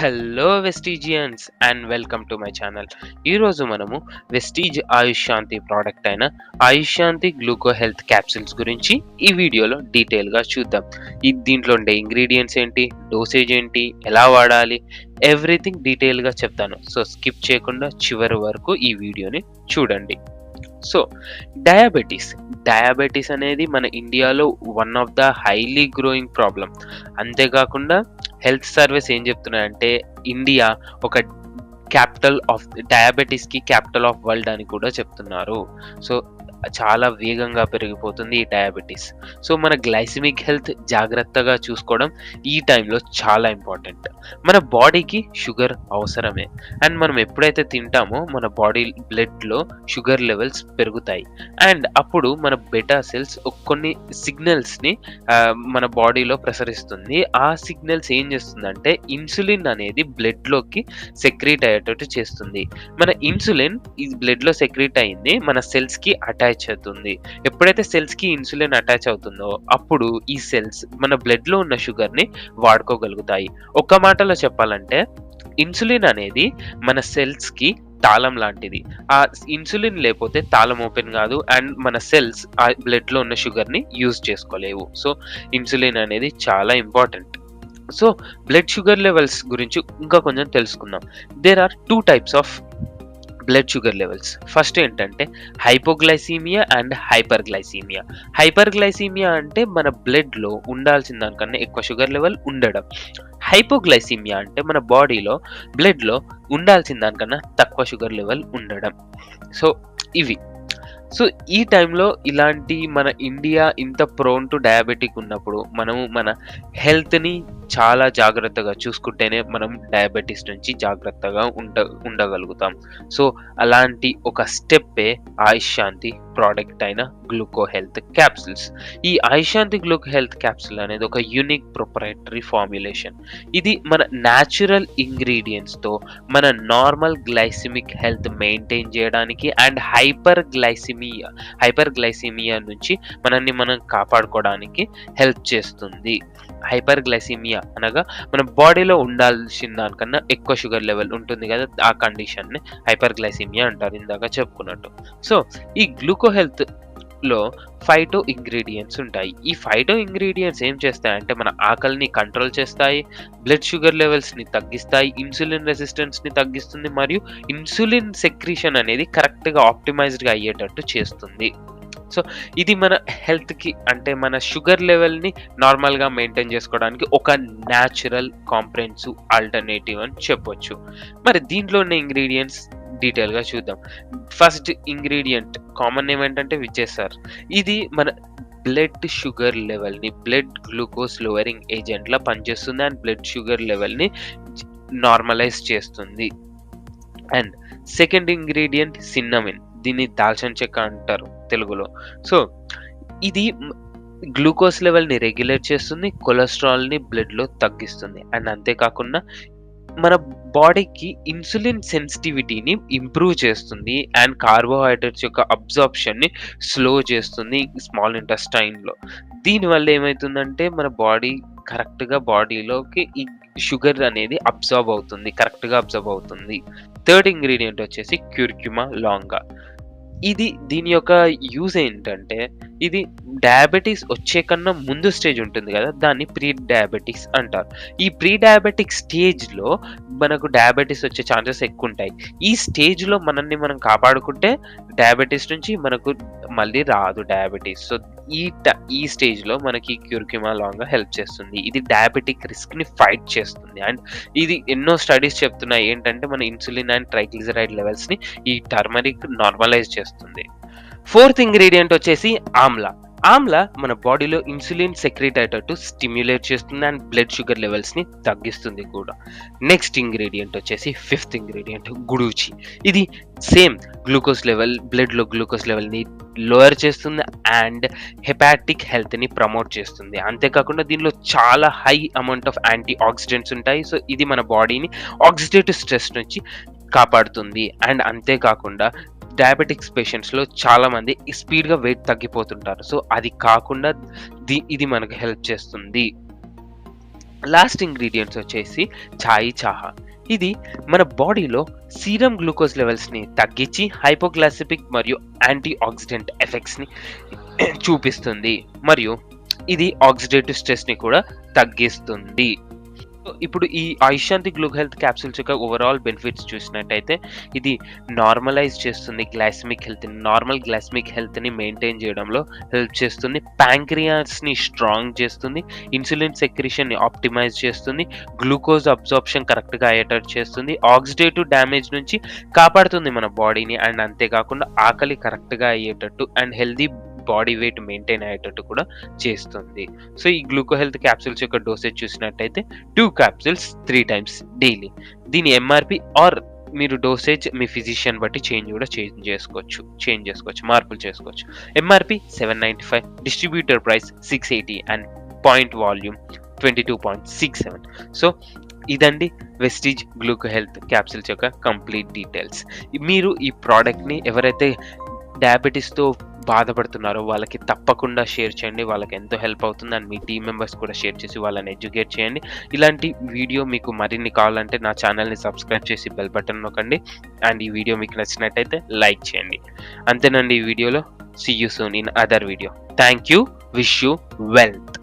Hello వెస్టీజియన్స్ and welcome to my channel. ఈరోజు మనము Vestige ఆయుష్ శాంతి product అయిన ఆయుష్ శాంతి గ్లూకో హెల్త్ క్యాప్సిల్స్ గురించి ఈ వీడియోలో డీటెయిల్గా చూద్దాం. దీంట్లో ఉండే ఇంగ్రీడియంట్స్ ఏంటి, డోసేజ్ ఏంటి, ఎలా వాడాలి, ఎవ్రీథింగ్ డీటెయిల్గా చెప్తాను. సో స్కిప్ చేయకుండా చివరి వరకు ఈ వీడియోని చూడండి. సో డయాబెటీస్ అనేది మన ఇండియాలో one of the highly growing problem. అంతేకాకుండా హెల్త్ సర్వీస్ ఏం చెప్తున్నాయంటే ఇండియా ఒక డయాబెటీస్కి క్యాపిటల్ ఆఫ్ వరల్డ్ అని కూడా చెప్తున్నారు. సో చాలా వేగంగా పెరిగిపోతుంది ఈ డయాబెటీస్. సో మన గ్లైసిమిక్ హెల్త్ జాగ్రత్తగా చూసుకోవడం ఈ టైంలో చాలా ఇంపార్టెంట్. మన బాడీకి షుగర్ అవసరమే, అండ్ మనం ఎప్పుడైతే తింటామో మన బాడీ బ్లడ్లో షుగర్ లెవెల్స్ పెరుగుతాయి. అండ్ అప్పుడు మన బెటా సెల్స్ కొన్ని సిగ్నల్స్ని మన బాడీలో ప్రసరిస్తుంది. ఆ సిగ్నల్స్ ఏం చేస్తుందంటే ఇన్సులిన్ అనేది బ్లడ్లోకి సెక్రీట్ అయ్యేటట్టు చేస్తుంది. మన ఇన్సులిన్ ఈ బ్లడ్లో సెక్రీట్ అయింది మన సెల్స్కి అటాచ్ అవుతుంది. ఎప్పుడైతే సెల్స్కి ఇన్సులిన్ అటాచ్ అవుతుందో అప్పుడు ఈ సెల్స్ మన బ్లడ్లో ఉన్న షుగర్ని వాడుకోగలుగుతాయి. ఒక్క మాటలో చెప్పాలంటే ఇన్సులిన్ అనేది మన సెల్స్కి తాళం లాంటిది. ఆ ఇన్సులిన్ లేకపోతే తాళం ఓపెన్ కాదు, అండ్ మన సెల్స్ ఆ బ్లడ్లో ఉన్న షుగర్ని యూజ్ చేసుకోలేవు. సో ఇన్సులిన్ అనేది చాలా important. So blood sugar levels గురించి ఇంకా కొంచెం తెలుసుకుందాం. There are 2 types of blood sugar levels. First ఏంటంటే హైపోగ్లైసీమియా అండ్ హైపర్గ్లైసీమియా. హైపర్గ్లైసీమియా అంటే మన బ్లడ్లో ఉండాల్సిన దానికన్నా ఎక్కువ షుగర్ లెవెల్ ఉండడం. హైపోగ్లైసీమియా అంటే మన బాడీలో బ్లడ్లో ఉండాల్సిన దానికన్నా తక్కువ షుగర్ లెవెల్ ఉండడం. సో ఇవి. సో ఈ టైంలో ఇలాంటి మన ఇండియా ఇంత ప్రోన్ టు డయాబెటిక్ ఉన్నప్పుడు మనము మన హెల్త్ని చాలా జాగ్రత్తగా చూసుకుంటేనే మనం డయాబెటీస్ నుంచి జాగ్రత్తగా ఉండగలుగుతాం. సో అలాంటి ఒక స్టెప్పే ఆయుష్ శాంతి ప్రోడక్ట్ అయిన గ్లూకో హెల్త్ క్యాప్సిల్స్. ఈ ఆయుష్ శాంతి గ్లూకో హెల్త్ క్యాప్సిల్ అనేది ఒక యూనిక్ ప్రొప్రైటరీ ఫార్ములేషన్. ఇది మన న్యాచురల్ ఇంగ్రీడియంట్స్తో మన నార్మల్ గ్లైసిమిక్ హెల్త్ మెయింటైన్ చేయడానికి అండ్ హైపర్ గ్లైసిమియా నుంచి మనల్ని మనం కాపాడుకోవడానికి హెల్ప్ చేస్తుంది. హైపర్ గ్లైసిమియా అనగా మన బాడీలో ఉండాల్సిన దానికన్నా ఎక్కువ షుగర్ లెవెల్ ఉంటుంది కదా, ఆ కండిషన్ని హైపర్ గ్లైసిమియా అంటారు ఇందాక చెప్పుకున్నట్టు. సో ఈ గ్లూకో హెల్త్ లో ఫైటో ఇంగ్రీడియంట్స్ ఉంటాయి. ఈ ఫైటో ఇంగ్రీడియంట్స్ ఏం చేస్తాయంటే మన ఆకలిని కంట్రోల్ చేస్తాయి, బ్లడ్ షుగర్ లెవెల్స్ని తగ్గిస్తాయి, ఇన్సులిన్ రెసిస్టెన్స్ని తగ్గిస్తుంది, మరియు ఇన్సులిన్ సెక్రీషన్ అనేది కరెక్ట్గా ఆప్టిమైజ్డ్గా అయ్యేటట్టు చేస్తుంది. సో ఇది మన హెల్త్కి అంటే మన షుగర్ లెవెల్ని నార్మల్గా మెయింటైన్ చేసుకోవడానికి ఒక న్యాచురల్ కాంప్రహెన్సివ్ ఆల్టర్నేటివ్ అని చెప్పొచ్చు. మరి దీంట్లో ఉన్న ఇంగ్రీడియంట్స్ డీటెయిల్గా చూద్దాం. ఫస్ట్ ఇంగ్రీడియంట్ కామన్ నేమ్ ఏంటంటే విజేసార్. ఇది మన బ్లడ్ షుగర్ లెవెల్ని బ్లడ్ గ్లూకోజ్ లోవరింగ్ ఏజెంట్లా పనిచేస్తుంది అండ్ బ్లడ్ షుగర్ లెవెల్ని నార్మలైజ్ చేస్తుంది. And second ingredient cinnamon. దీన్ని దాల్చిన చెక్క అంటారు తెలుగులో. సో ఇది గ్లూకోజ్ లెవెల్ని రెగ్యులేట్ చేస్తుంది, కొలెస్ట్రాల్ని బ్లడ్లో తగ్గిస్తుంది, అండ్ అంతేకాకుండా మన బాడీకి ఇన్సులిన్ సెన్సిటివిటీని ఇంప్రూవ్ చేస్తుంది అండ్ కార్బోహైడ్రేట్స్ యొక్క అబ్జార్ప్షన్ని స్లో చేస్తుంది స్మాల్ ఇంటెస్టైన్లో. దీనివల్ల ఏమవుతుందంటే మన బాడీ కరెక్ట్గా బాడీలోకి ఈ షుగర్ అనేది కరెక్ట్గా అబ్జర్వ్ అవుతుంది. థర్డ్ ఇంగ్రీడియంట్ వచ్చేసి క్యూర్క్యుమా లాంగా. దీని యొక్క యూజ్ ఏంటంటే ఇది డయాబెటీస్ వచ్చే కన్నా ముందు స్టేజ్ ఉంటుంది కదా, దాన్ని ప్రీ డయాబెటిక్స్ అంటారు. ఈ ప్రీ డయాబెటిక్ స్టేజ్లో మనకు డయాబెటీస్ వచ్చే ఛాన్సెస్ ఎక్కువ ఉంటాయి. ఈ స్టేజ్లో మనల్ని మనం కాపాడుకుంటే డయాబెటీస్ నుంచి మనకు మళ్ళీ రాదు డయాబెటీస్. సో ఈ స్టేజ్లో మనకి క్యూర్క్యుమా లాంగా హెల్ప్ చేస్తుంది. ఇది డయాబెటిక్ రిస్క్ని ఫైట్ చేస్తుంది. అండ్ ఇది ఎన్నో స్టడీస్ చెప్తున్నాయి ఏంటంటే మన ఇన్సులిన్ అండ్ ట్రైగ్లిజరైడ్ లెవెల్స్ని ఈ టర్మరిక్ నార్మలైజ్ చేస్తుంది. ఫోర్త్ ఇంగ్రీడియంట్ వచ్చేసి ఆమ్లా. ఆమ్లా మన బాడీలో ఇన్సులిన్ సెక్రీట్ అయ్యేటట్టు స్టిమ్యులేట్ చేస్తుంది అండ్ బ్లడ్ షుగర్ లెవెల్స్ని తగ్గిస్తుంది కూడా. నెక్స్ట్ ఇంగ్రీడియంట్ వచ్చేసి ఫిఫ్త్ ఇంగ్రీడియంట్ గుడూచి. ఇది సేమ్ బ్లడ్లో గ్లూకోజ్ లెవెల్ని లోయర్ చేస్తుంది అండ్ హెపాటిక్ హెల్త్ని ప్రమోట్ చేస్తుంది. అంతేకాకుండా దీనిలో చాలా high amount of antioxidants ఉంటాయి. సో ఇది మన బాడీని ఆక్సిడేటివ్ స్ట్రెస్ నుంచి కాపాడుతుంది. అండ్ అంతేకాకుండా డయాబెటిక్స్ పేషెంట్స్లో చాలామంది స్పీడ్గా వెయిట్ తగ్గిపోతుంటారు. సో అది కాకుండా ఇది మనకు హెల్ప్ చేస్తుంది. లాస్ట్ ఇంగ్రీడియంట్స్ వచ్చేసి చాహా. ఇది మన బాడీలో సీరం గ్లూకోజ్ లెవెల్స్ని తగ్గించి హైపోగ్లైసెమిక్ మరియు యాంటీ ఆక్సిడెంట్ ఎఫెక్ట్స్ని చూపిస్తుంది, మరియు ఇది ఆక్సిడేటివ్ స్ట్రెస్ని కూడా తగ్గిస్తుంది. ఇప్పుడు ఈ ఆయుష్శాంతి గ్లూకో హెల్త్ క్యాప్సూల్స్ యొక్క ఓవరాల్ బెనిఫిట్స్ చూసినట్టయితే ఇది నార్మలైజ్ చేస్తుంది గ్లైసెమిక్ హెల్త్ని, నార్మల్ గ్లైసెమిక్ హెల్త్ని మెయింటైన్ చేయడంలో హెల్ప్ చేస్తుంది, ప్యాంక్రియాస్ని స్ట్రాంగ్ చేస్తుంది, ఇన్సులిన్ సెక్రిషన్ని ఆప్టిమైజ్ చేస్తుంది, గ్లూకోజ్ అబ్జార్ప్షన్ కరెక్ట్గా అయ్యేటట్టు చేస్తుంది, ఆక్సిడేటివ్ డ్యామేజ్ నుంచి కాపాడుతుంది మన బాడీని, అండ్ అంతేకాకుండా ఆకలి కరెక్ట్గా అయ్యేటట్టు and healthy body weight maintain అయ్యేటట్టు కూడా చేస్తుంది. సో ఈ గ్లూకో హెల్త్ క్యాప్సూల్స్ యొక్క డోసేజ్ చూసినట్టయితే 2 capsules 3 times డైలీ. దీని ఎంఆర్పి ఆర్ మీరు డోసేజ్ మీ ఫిజిషియన్ బట్టి చేంజ్ చేసుకోవచ్చు, మార్పులు చేసుకోవచ్చు. MRP 795, distributor price 680 and point volume 22.67. So ఇదండి వెస్టీజ్ గ్లూకో హెల్త్ క్యాప్సూల్స్ యొక్క కంప్లీట్ డీటెయిల్స్. మీరు ఈ ప్రోడక్ట్ని ఎవరైతే డయాబెటీస్తో బాధపడుతున్నారో వాళ్ళకి తప్పకుండా షేర్ చేయండి, వాళ్ళకి ఎంతో హెల్ప్ అవుతుంది, అండ్ మీ టీం మెంబర్స్ కూడా షేర్ చేసి వాళ్ళని ఎడ్యుకేట్ చేయండి. ఇలాంటి వీడియో మీకు మరిన్ని కావాలంటే నా ఛానల్ని సబ్స్క్రైబ్ చేసి బెల్ బటన్ నొక్కండి, అండ్ ఈ వీడియో మీకు నచ్చినట్టయితే లైక్ చేయండి. అంతేనండి ఈ వీడియోలో. See you soon in other video. Thank you. Wish you wealth.